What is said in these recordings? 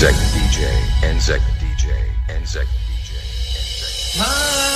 Anzac DJ, Anzac DJ, Anzac DJ, Anzac.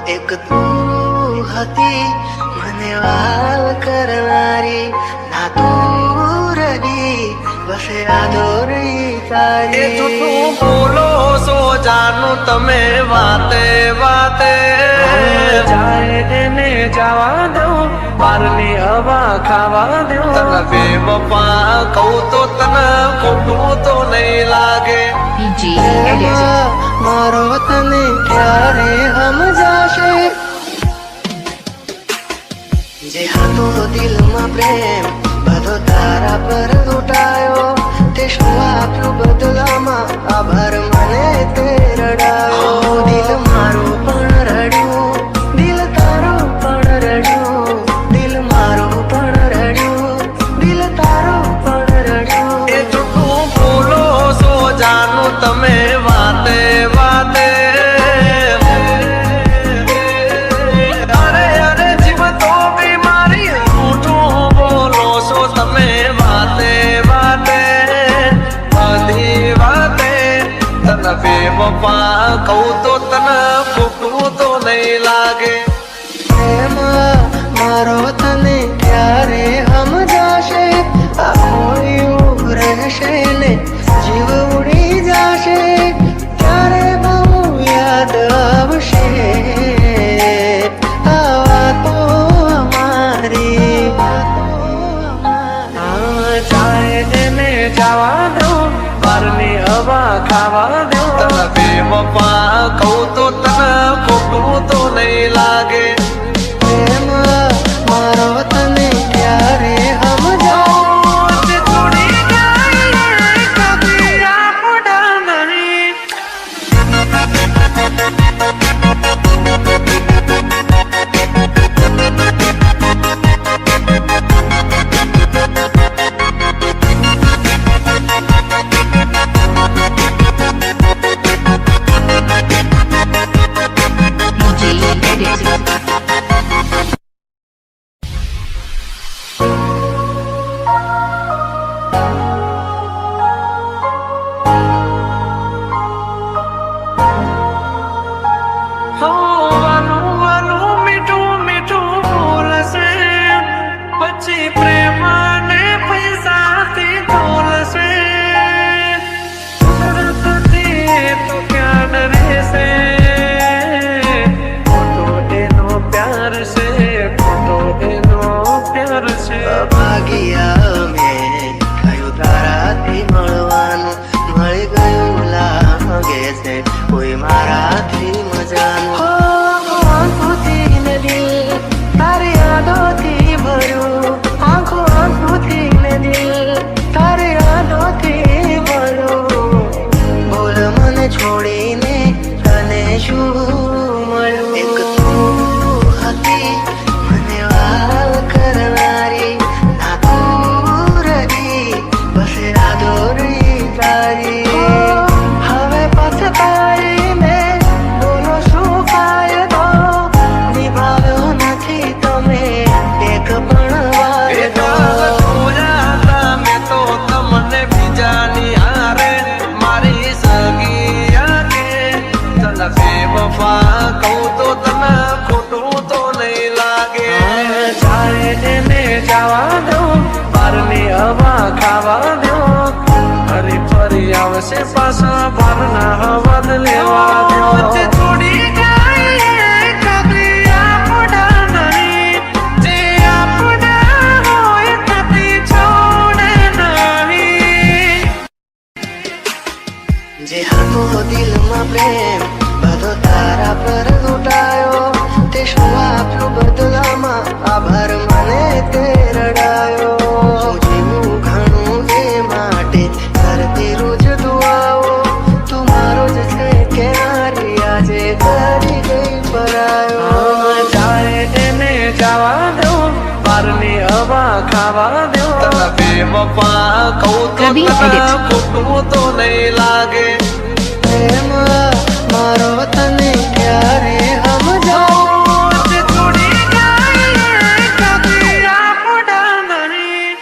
એક તું હતી મને વાલ કરનારી ના તું રડી બસે આદોરી તારી એ જૂઠું બોલો છો જાનું તમે વાતે વાતે જાય એને જવા દઉં બારની હવા ખાવા દઉં તને બેવફા કહું તો તને ખોટું તો નહીં લાગે મારો તને ક્યારે સમજાશે જે હતો દિલમાં પ્રેમ બધો તારા પર લૂંટાયો તે શું આપ્યું બદલામાં આભાર મને તે રડાયો દિલ મારું પણ રડ્યું દિલ તારું પણ રડ્યું દિલ મારું પણ રડ્યું દિલ તારું પણ રડ્યું એ જૂઠું બોલો છો જાનું તમે વાતે વાતે અરે અરે જીવ તો બીમારી જૂઠું બોલો છો તમે વાતે વાતે બધી વાતે તને બેવફા કહું તો તને ખોટું તો નહીં લાગે પ્રેમ મારો તને ક્યારે સમજાશે આ હોળિયું રહેશે ને જીવ ઉડી જશે ત્યારે બહુ યાદ આવશે આ વાતો અમારી ચાહે તેને જવા દઉં બારની હવા ખાવા દઉં તને બેવફા કહું તો તને ખોટું તો નહીં લાગે પ્રેમ મારો તને ક્યારે સમજાશે છોડી જાય કભી આપડા નહીં ભાગ્યા મેં કયું તારાથી મળવાનું મળી ગયું લાગે છે કોઈ મારાથી મજાનું આંખોથી ને દિલ તારી યાદોથી ભર્યું આંખોથી ને દિલ તારી આભાર મને તે રડાયો. હું જીવું ઘણું એ માટે કરતી રોજ દુઆઓ. તું મારો જ છે કે નારી આજે કરી ગઈ પરાયો. જાય એને જવા દો, બારની હવા ખાવા દો. તને બેવફા કહું તો Praveen તને Edit. ખોટું તો નહીં લાગે. પ્રેમ મારો તને ક્યારે સમજાવું. તે છોડી ગઈ કદી આપણા નહીં.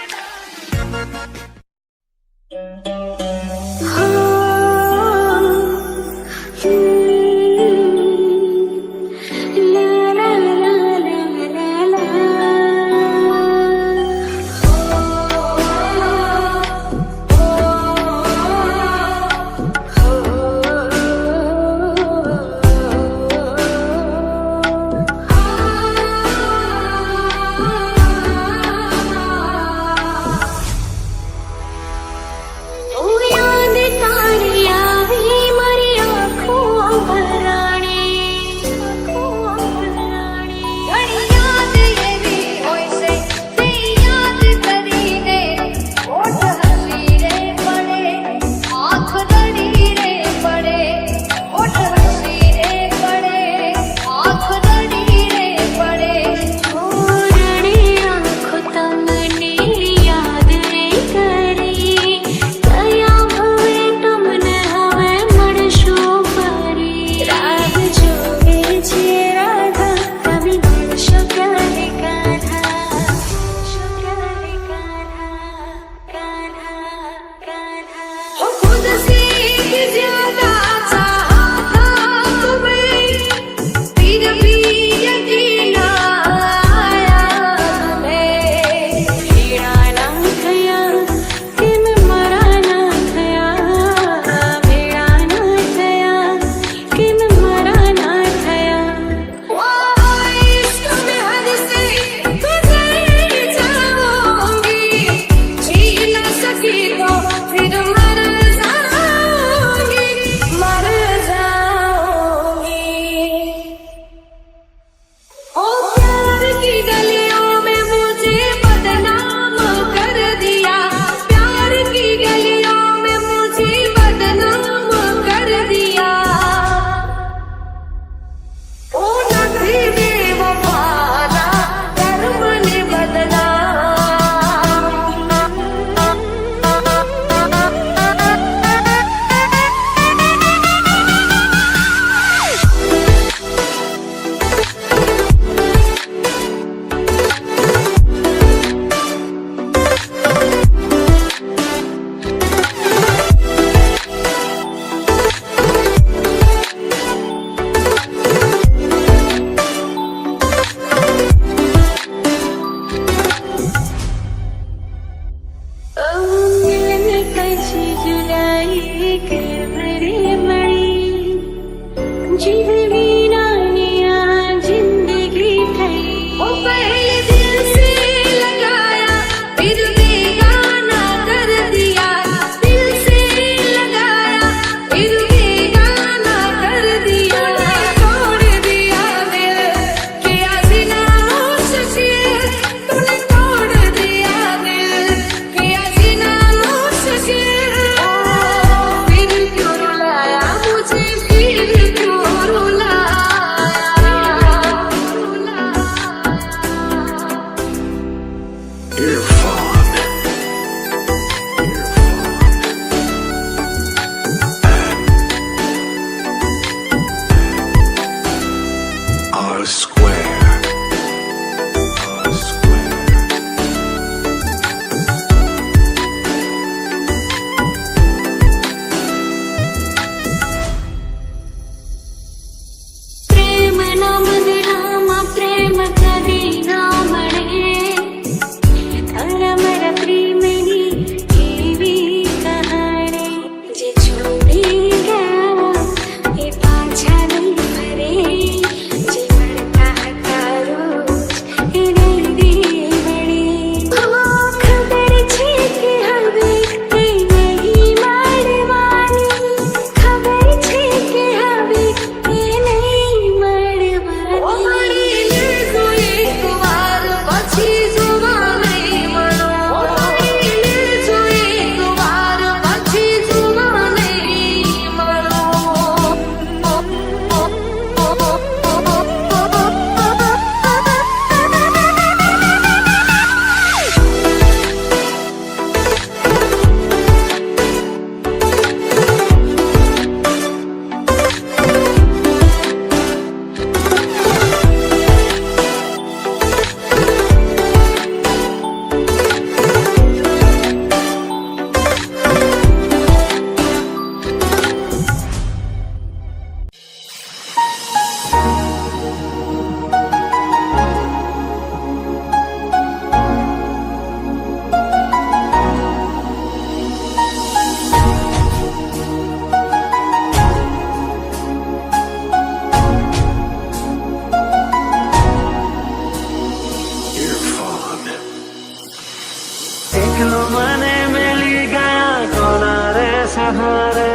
એકલો મને મેલી ગયા કોના રે સહારે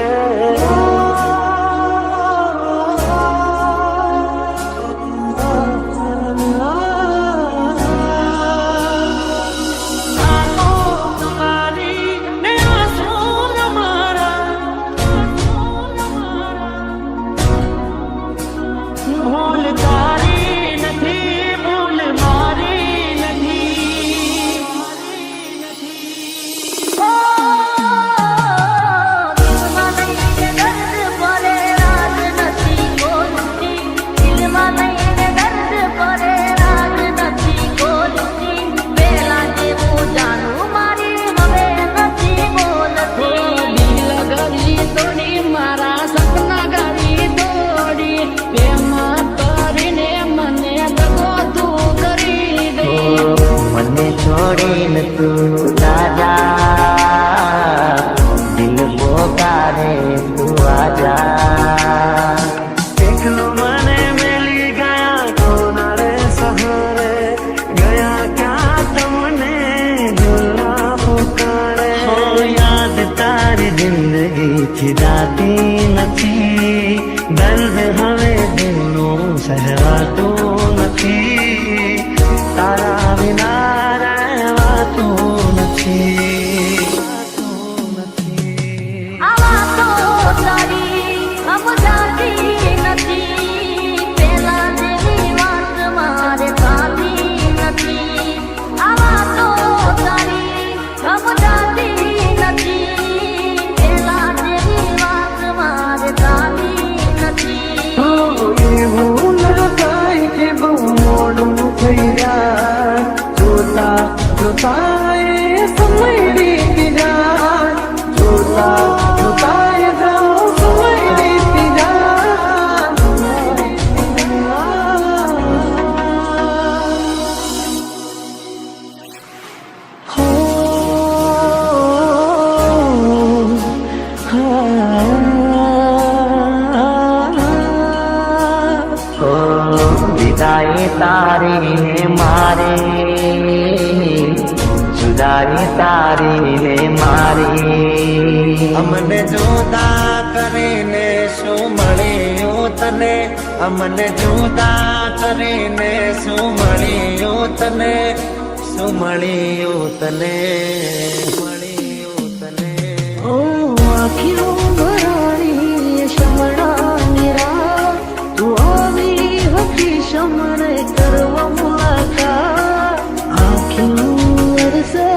छोड़ीन तू राजा दिल पोकारे तू आजा एकलो मने मिली गया कोना रे सहारे गया क्या तुमने झूला पुकारे हो याद तारी जिंदगी खिदाती नथी दर्द हवे दिलों सहवातो नथी तारा बिना जुदाई तारी ने मारे जुदाई तारी ने मारी अमने जुदा करीने शू मळ्યું तने अमने जुदा करीने शू मळ्યું तने शू मळ्યું तने ओ आखियों भरानी शमणानी रात तू आवी हकी शमणे करवा मुलाकात आखियों अरसे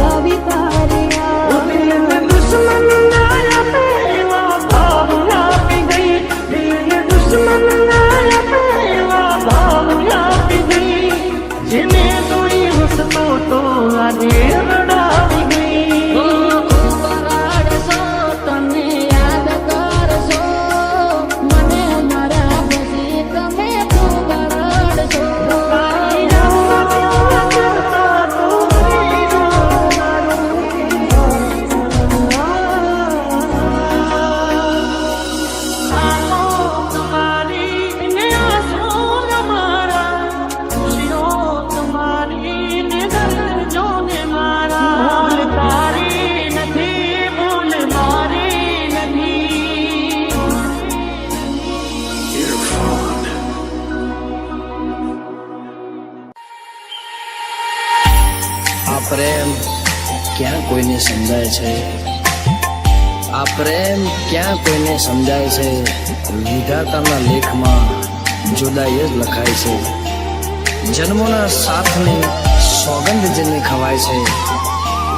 आवी तारिया दिल में दुश्मन आया पहला भावना पी गई दिल में दुश्मन आया पहला भावना पी गई जिन्हें सुनी हंसतो तो आगे रड़ावी गई આ પ્રેમ ક્યાં કોઈને સમજાય છે આ પ્રેમ ક્યાં કોઈને સમજાય છે વિધાતાના લેખમાં જુદાઈ જ લખાય છે જન્મોના સાથની સોગંદ જેને ખવાય છે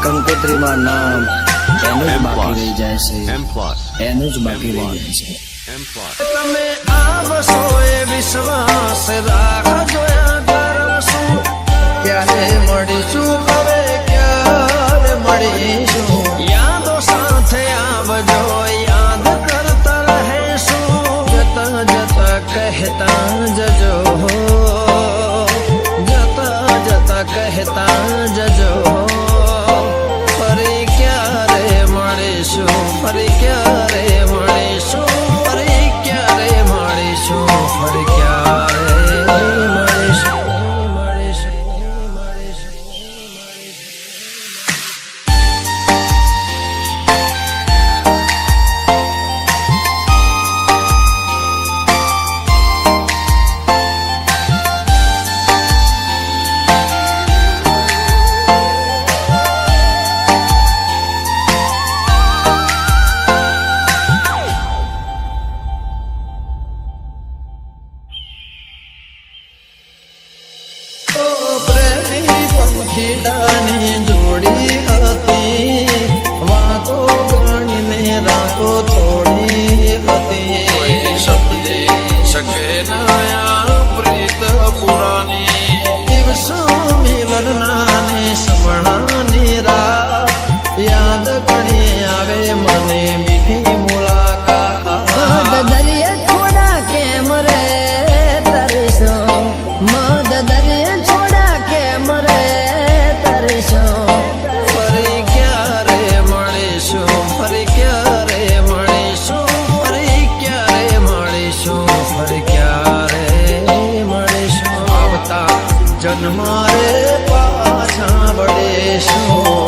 કંકોત્રીમાં નામ એનું જ બાકી રહી જાય છે એનું જ બાકી રહી જાય છે તમે આવશો એ વિશ્વાસ રાખજો કરશું ક્યારે મળીશું હવે ક્યારે મળીશું યાદો સાથે આવજો યાદ કરતા રહેશું જતા જતા કહેતા જજો જતા જતા કહેતા જજો ફરી ક્યારે મળીશું ફરી ક્યારે મળીશું ફરી ક્યારે મળીશું ફરી ક્યારે મળીશું ખીડાની જોડી હતી વાતો ગણીને રાતો થોડી હતી સમજી શકે નયા પ્રીત પુરાની દિવસો મિલનના ને સમણાની રાત યાદ ઘણી આવે મને મીઠી મુલાકાત દરિયા છોડા કેમ રે તરસો મદ દરિયા છોડા કેમ રે તરસો ફરી ક્યારે મળીશું ફરી ક્યારે મળીશું ફરી ક્યારે મળીશું ફરી ક્યારે મળીશું આવતા જન્મારે પાછા વળીશું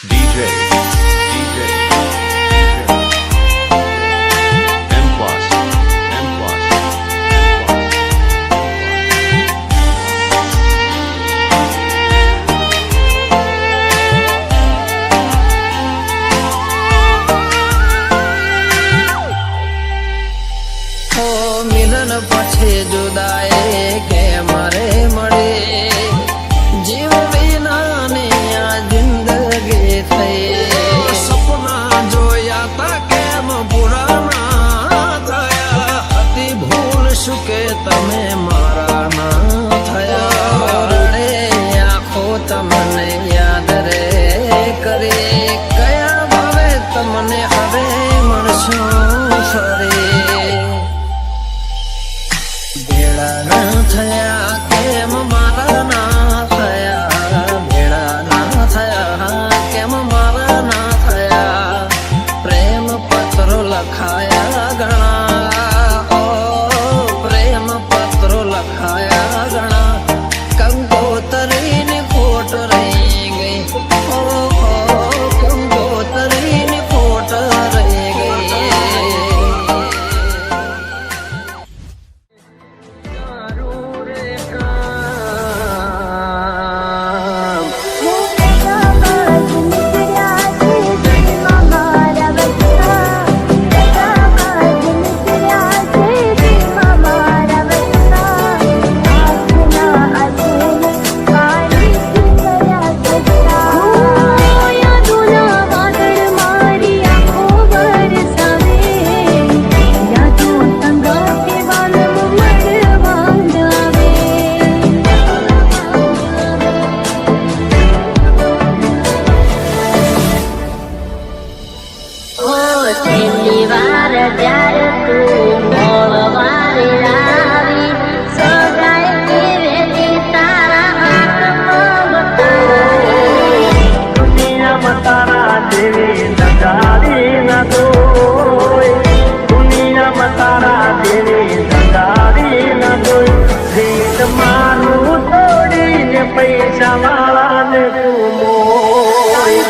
DJ M plus ઓ મિલન પછી જુદાઈ કે મારે મળે જીવ વિનાની આ જિંદગી થઈ સપના જોયા તા કેમ પુરાના થયા હતી ભૂલ શું કે તમે મારા ના થયા રડે આંખો તમને યાદ રે કરે કયા ભાવે તમને હવે મળશો ફરી ભેળા ના થયા કેમ મારા ના થયા ભેળા ના થયા કેમ મારા ના થયા પ્રેમ પત્રો લખાયા ઘણા ઓ પ્રેમ પત્રો લખાયા ઘણા કંકોતરીની ખોટ રહી ગઈ ઓ કંકોતરીની ખોટ રહી ગઈ છેલ્લી વાર જ્યારે તું મોળવારી આવી સગાઈ કેવી તારા હાથમાં બતાવી દુનિયામાં તારા જેવી નજારી ન જોઈ દુનિયામાં તારા જેવી નજારી ન જોઈ રીત મારું તોડીને પૈસા વાળાને તું મોય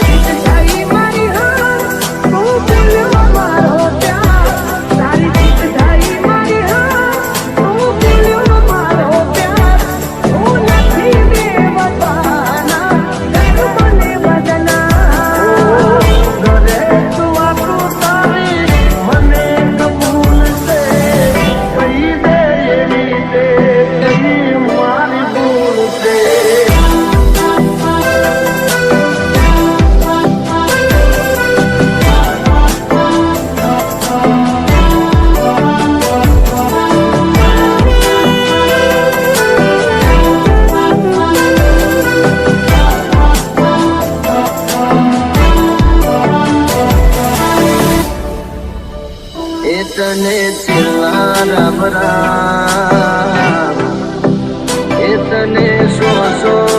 इतने चिल्ला रब राम इतने सो